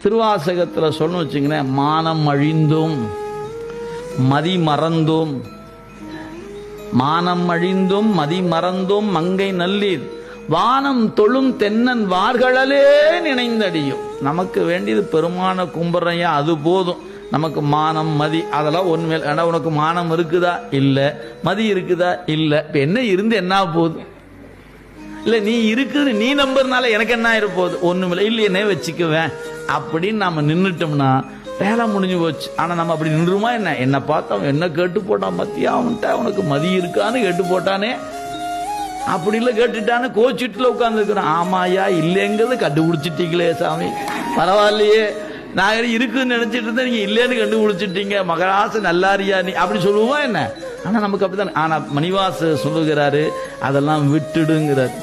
திருவாசகத்தில் சொன்ன வச்சுங்களேன், மானம் அழிந்தும் மதி மறந்தும், மானம் அழிந்தும் மதி மறந்தும் மங்கை நல்லீர் வானம் தொழும் தென்னன் வார்களே நினைந்தடியும். நமக்கு வேண்டியது பெருமான கும்புறையா, அது போதும். நமக்கு மானம் மதி அதெல்லாம் ஒன்றுமே. ஏன்னா உனக்கு மானம் இருக்குதா இல்லை, மதி இருக்குதா இல்லை, இப்போ என்ன இருந்து என்ன போகுது? இல்லை நீ இருக்குது நீ நம்புறதுனால எனக்கு என்ன ஆயிருப்போகுது? ஒன்றுமில்லை, இல்லை என்ன வச்சுக்குவேன் அப்படின்னு நம்ம நின்றுட்டோம்னா வேலை முடிஞ்சு போச்சு. ஆனால் நம்ம அப்படி நின்றுமா என்ன? என்னை பார்த்தா என்ன கேட்டு போட்டான் பத்தியா, அவன்கிட்ட அவனுக்கு மதி இருக்கான்னு கேட்டு போட்டானே, அப்படி இல்லை கேட்டுட்டான்னு கோச்சிட்டுல உட்காந்துருக்குறான். ஆமாயா இல்லைங்கிறது கண்டுபிடிச்சிட்டீங்களே சாமி, பரவாயில்லையே, நான் இருக்குன்னு நினைச்சிட்டு இருந்தேன், நீங்க இல்லைன்னு கண்டுபிடிச்சிட்டீங்க, மகராச நல்லாரியா நீ அப்படி சொல்லுவோமா என்ன? ஆனா நமக்கு அப்படித்தான். ஆனா மணிவாச சொல்லுகிறாரு, அதெல்லாம் விட்டுடுங்கிறார்.